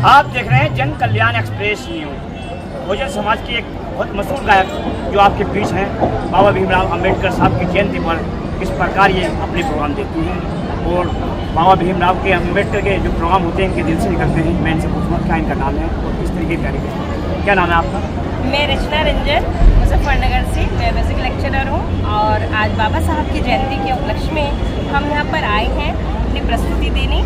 आप देख रहे हैं जन कल्याण एक्सप्रेस न्यूज। बहुजन समाज के एक बहुत मशहूर गायक जो आपके बीच हैं, बाबा भीमराव अंबेडकर साहब की जयंती पर इस प्रकार ये अपने प्रोग्राम देती हैं। और बाबा भीमराव के अम्बेडकर के जो प्रोग्राम होते हैं इनके दिल से निकलते हैं। मैं इनसे पूछूँगा क्या इनका नाम है और किस तरीके की तैयारी। क्या नाम है आपका? मैं रचना रंजन, मुजफ्फरनगर से। मैं म्यूज़िक लेक्चरर हूँ और आज बाबा साहब की जयंती के उपलक्ष्य में हम यहाँ पर आए हैं अपनी प्रस्तुति देने।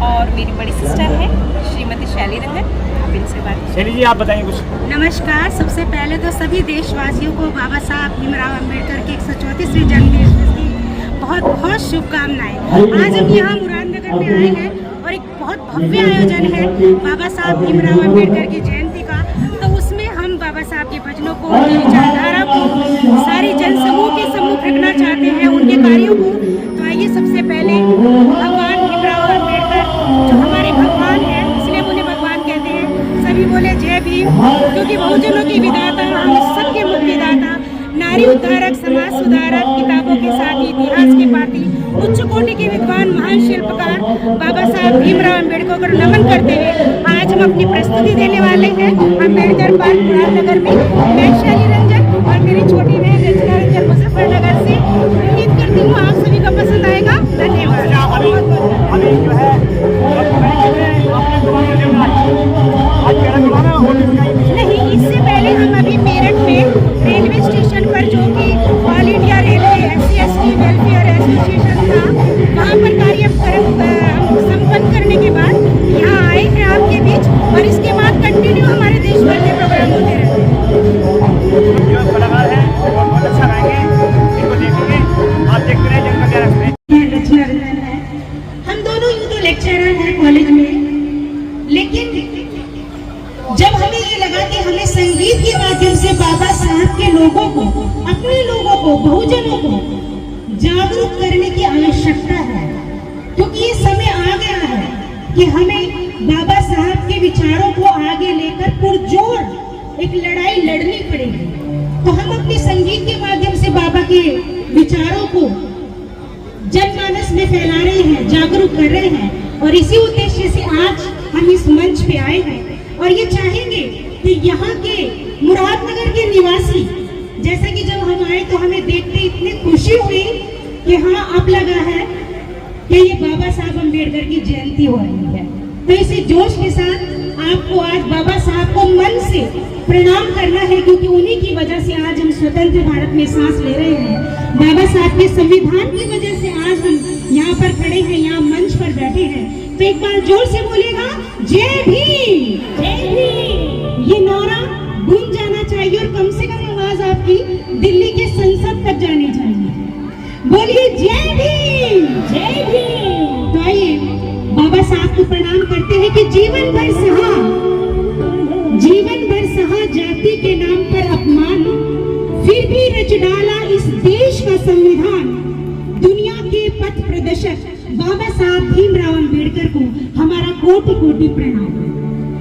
और मेरी बड़ी सिस्टर है श्रीमती शैली रंजन, आप इनसे बात। शैली जी, आप बताएंगे कुछ। नमस्कार। सबसे पहले तो सभी देशवासियों को बाबा साहब भीमराव अंबेडकर की 134वीं जन्मदिवस की बहुत बहुत शुभकामनाएं। आज हम यहाँ मुरादनगर में आए हैं और एक बहुत भव्य आयोजन है बाबा साहब भीमराव अंबेडकर की जयंती का। तो उसमें हम बाबा साहब के भजनों को, उनकी विचारधारा को सारी जन समूह के सम्मुख रखना चाहते हैं, उनके कार्यों को। तो आइए सबसे पहले भगवान भीमराव अंबेडकर जो हमारे भगवान हैं, इसलिए उन्हें भगवान कहते हैं, सभी बोले जय भीम, क्योंकि बहुजनों की विधाता, हम सबके मुक्तिदाता, नारी उद्धारक, समाज सुधारक, किताबों के साथ इतिहास के पाती, उच्च कोटि के विद्वान, महान शिल्पकार बाबा साहब भीमराव अंबेडकर को नमन करते हुए आज हम अपनी प्रस्तुति देने वाले हैं अंबेडकर पार्क मुरादनगर में। मैं शैली रंजन और मेरी छोटी बहन रचना रंजन मुजफ्फरनगर से। उम्मीद करती हूँ आप सभी को पसंद आएगा। धन्यवाद। अभी जो है नहीं, इससे पहले हम अभी मेरठ में रेलवे स्टेशन पर, जो कि all India railway SC/ST welfare association था, वहाँ पर कार्यक्रम संपन्न करने के बाद यहाँ आए हैं आपके बीच। और इसके बाद कंटिन्यू हमारे देश भर के प्रोग्राम होते रहते हैं। जो कलाकार हैं बहुत अच्छा गाएंगे, इनको देखेंगे। आप देखते रहे जन कल्याण एक्सप्रेस। रचना रंजन है, हम दोनों यूँ तो लेक्चरर हैं कॉलेज में, लेकिन जब हमें ये लगा कि हमें संगीत के माध्यम से बाबा साहब के लोगों को, अपने लोगों को, बहुजनों को जागरूक करने की आवश्यकता है, क्योंकि ये समय आ गया है कि हमें बाबा साहब के विचारों को आगे लेकर पुरजोर एक लड़ाई लड़नी पड़ेगी। तो हम अपने संगीत के माध्यम से बाबा के विचारों को जनमानस में फैला रहे हैं, जागरूक कर रहे हैं। और इसी उद्देश्य से आज हम इस मंच पे आए हैं और ये चाहेंगे कि यहाँ के मुरादनगर के निवासी, जैसा कि जब हम आए तो हमें देखते इतनी खुशी हुई कि हाँ, अब लगा है कि ये बाबा साहब अम्बेडकर की जयंती हो रही है। तो इसी जोश के साथ आपको आज बाबा साहब को मन से प्रणाम करना है, क्योंकि उन्हीं की वजह से आज हम स्वतंत्र भारत में सांस ले रहे हैं। बाबा साहब के संविधान की वजह से आज हम यहाँ पर खड़े हैं, यहाँ मंच पर बैठे हैं। तो एक बार जोर से बोलेगा जय भीम, जय भीम। ये नारा गूंज जाना चाहिए और कम से कम आवाज आपकी दिल्ली के संसद तक जानी चाहिए। बोलिए जय भीम, जय भीम। तो आइए बाबा साहब को प्रणाम करते हैं कि जीवन भर सहा जाति के नाम पर अपमान, फिर भी रच डाला इस देश का संविधान। दुनिया के पथ प्रदर्शक बाबा साहब भीमराव अंबेडकर को हमारा कोटि कोटि प्रणाम।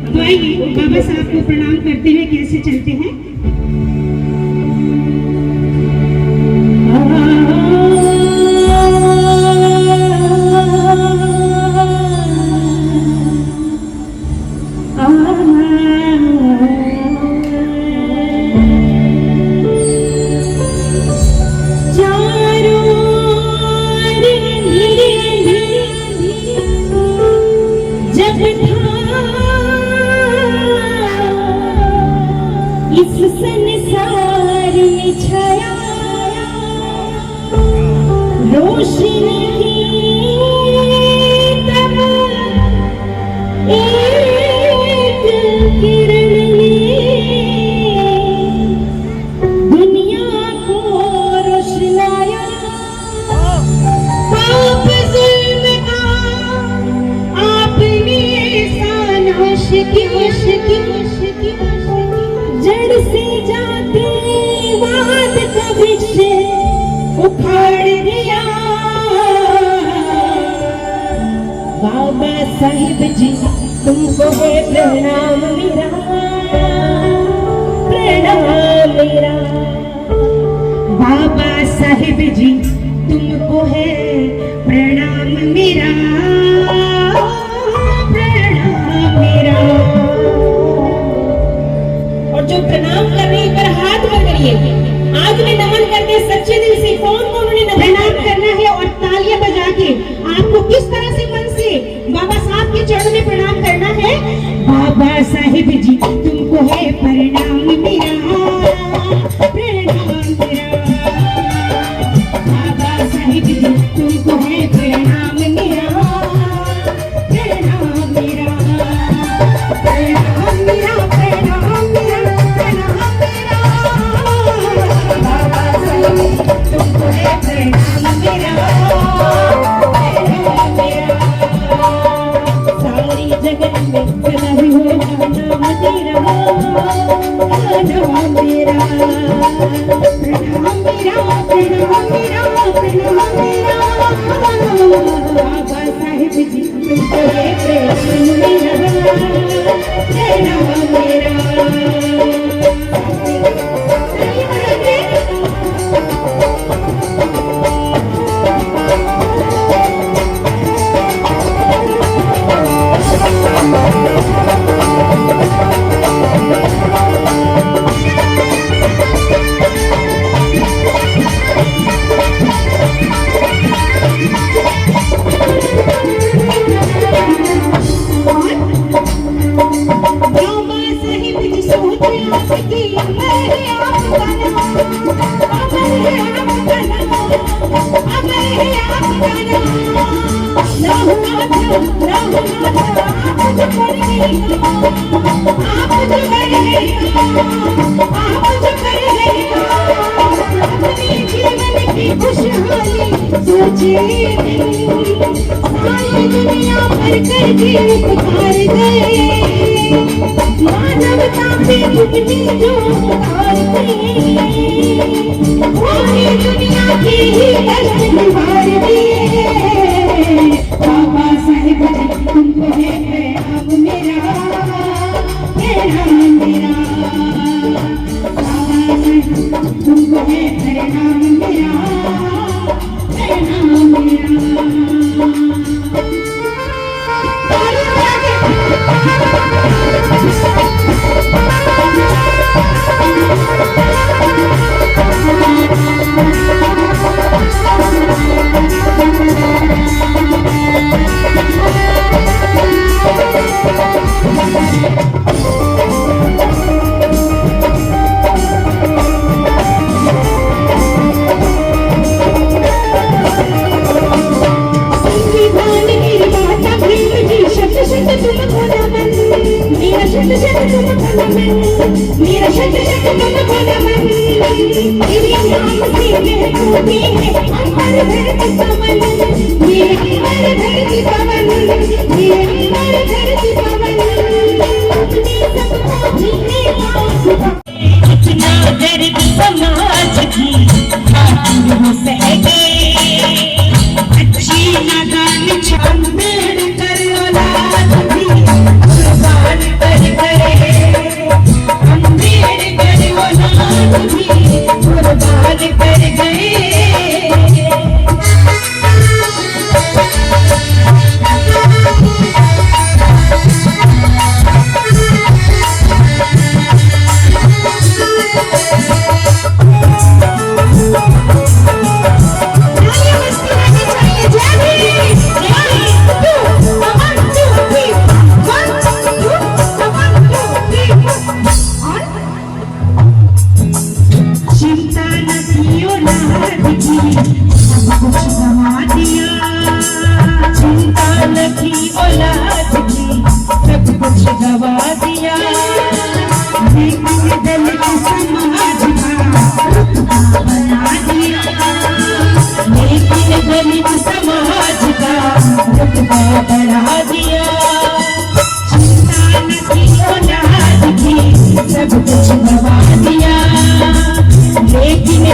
तो आइए बाबा साहब को प्रणाम करते हुए कैसे चलते हैं। इस संसार में छाया रोशनी तब एक किरण ने दुनिया को रोशनाया। पाप जुल्म का आपने सानाश की जड़ से जातिवाद का वृक्ष उखाड़ दिया। बाबा साहिब जी तुमको है प्रणाम मेरा, प्रणाम मेरा। बाबा साहिब जी तुमको है प्रणाम मेरा, प्रणाम मेरा। है बाबा साहिब जी तुमको है प्रणाम मेरा, प्रणाम मेरा। बाबा साहिब जी तुमको है प्रणाम मेरा, प्रणाम मेरा, प्रणाम मेरा, प्रणाम मेरा, प्रणाम मेरा। बाबा साहिब जी तुमको है प्रणाम मेरा, प्रणाम मेरा। सारी जगत में चला ही हो नाम तेरा, नाम मेरा, प्रणाम मेरा, प्रणाम मेरा, प्रणाम मेरा। बाबा साहिब जी तुमको है प्रणाम मेरा, प्रणाम मेरा। दुनिया भर कर के पुकार गए, मानवता पे झुकने जो पुकार गए, पूरी दुनिया की ही कष्ट निवार दिए। बाबा साहिब जी तुमको है प्रणाम मेरा, प्रणाम मेरा। बाबा साहिब तुमको है प्रणाम मेरा, प्रणाम मेरा। मेरा शत शत तुमको नमन, तेरे नाम से महबूबी है अमर धरती पवन, मेरी अमर धरती पवन, मेरी अमर धरती पवन। अपने सबको जीने का इतना दर्द समाज की खातिर हो सके, अच्छी नादान छान कर औलाद भी कुर्बान कर गए, कुर्बान कर गए।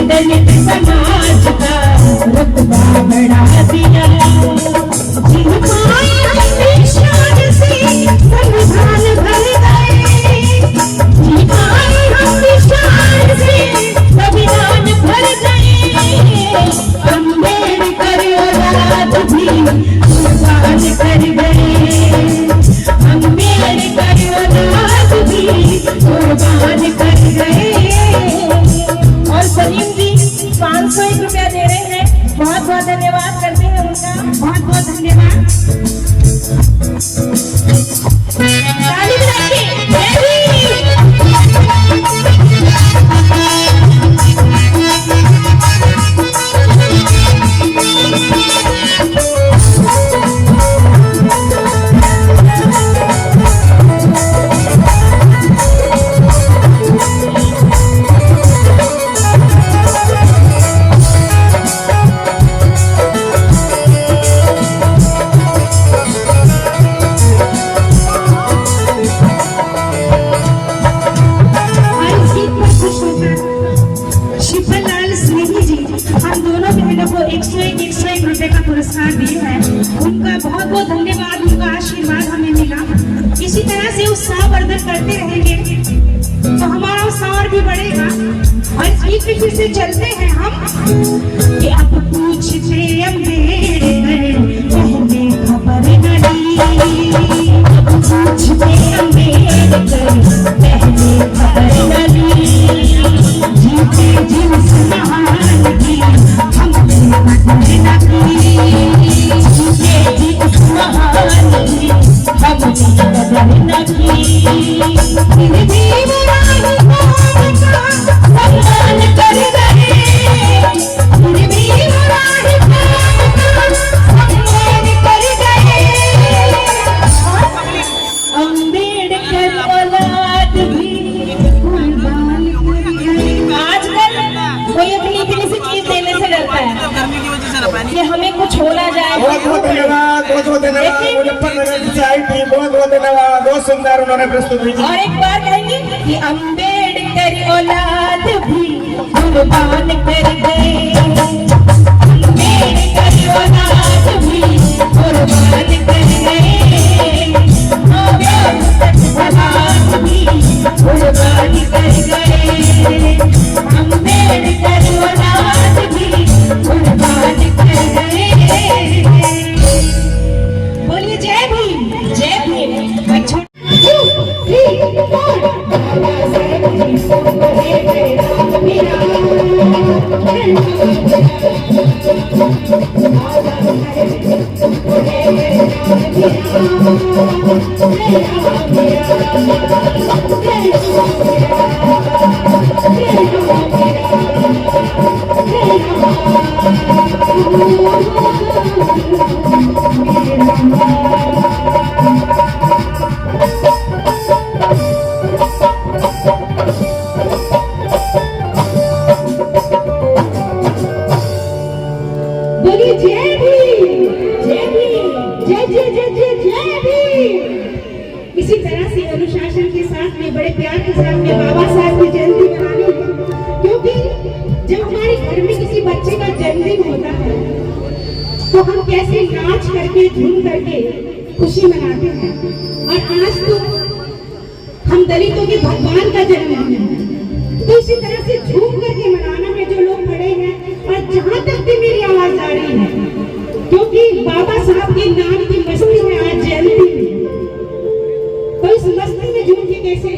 दलित समाज का रुतबा बढ़ा दिया, निशान से संविधान भर गए, हम निशान से संविधान भर गए, अम्बेडकर औलाद भी कुर्बान कर से उत्साहवर्धन करते रहेंगे तो हमारा उत्साह और भी बढ़ेगा। और इस गीत में फिर से चलते हैं हम कि अब पूछते अम्बेडकर पहले खबर न ली, अब पूछते अम्बेडकर पहले खबर न ली, जीते जिस महान की हमने कदर न की, जीते जिस महान की हमने कदर न की, फिर भी बुराई का सम्मान कर रहे, फिर भी बुराई का सम्मान कर रहे। अम्बेडकर औलाद भी कुर्बान कर गए। आजकल कोई अपनी इतनी सी चीज देने से डरता है कि हमें कुछ हो ना जाए। बहुत बहुत धन्यवाद, बहुत बहुत धन्यवाद। मुजफ्फरनगर से आई थी, बहुत बहुत धन्यवाद, बहुत सुंदर उन्होंने प्रस्तुति की। और एक बार कहेंगे कि अम्बेडकर औलाद भी कुर्बान कर गए, अम्बेडकर औलाद भी कुर्बान कर गए, औलाद भी कुर्बान कर गए, अम्बेडकर औलाद भी कुर्बान कर गए। बोलिए जय भीम, जय भीम। अच्छा बोलिए जय भीम, जय भीम, जय जय जय जय जय भीम। इसी तरह से अनुशासन के साथ में, बड़े प्यार के साथ में बाबा साहब की जयंती मनानी है, क्योंकि जब हमारे घर में किसी बच्चे का जन्मदिन होता है तो हम कैसे नाच करके झूम करके खुशी मनाते हैं। और आज तो हम दलितों के भगवान का जन्मदिन है, तो इसी तरह से झूम करके मनाना में जो लोग खड़े हैं, और जहां तक भी मेरी आवाज आ रही है, क्योंकि बाबा साहब के नाम की मस्ती है आज जयंती में, तो इस मस्ती में झूम के कैसे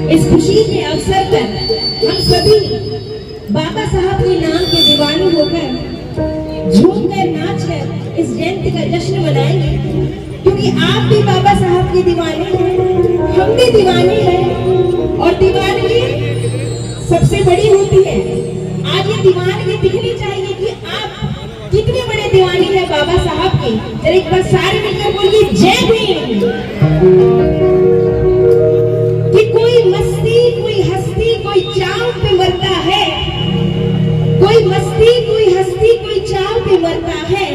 इस खुशी के अवसर पर हम सभी बाबा साहब के नाम के दीवाने होकर झूमकर नाचकर इस जयंती का जश्न मनाएंगे, क्योंकि आप भी बाबा साहब के दीवाने हैं, हम भी दीवाने हैं। और दीवानगी सबसे बड़ी होती है। आज ये दीवानगी दिखनी चाहिए कि आप कितने बड़े दीवाने हैं बाबा साहब के। जरा एक बार सारे मिलकर बोलिए जय भीम। कोई मस्ती, कोई हस्ती, कोई चाव पे मरता है, कोई मस्ती, कोई हस्ती, कोई चाव पे मरता है,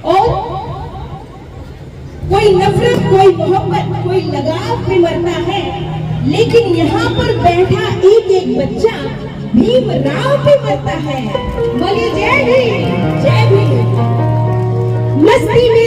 और कोई नफरत, कोई मोहब्बत, कोई लगाव पे मरता है। लेकिन यहाँ पर बैठा एक एक बच्चा भीमराव पे मरता है। बोलिए जय भीम, जय भीम। मस्ती में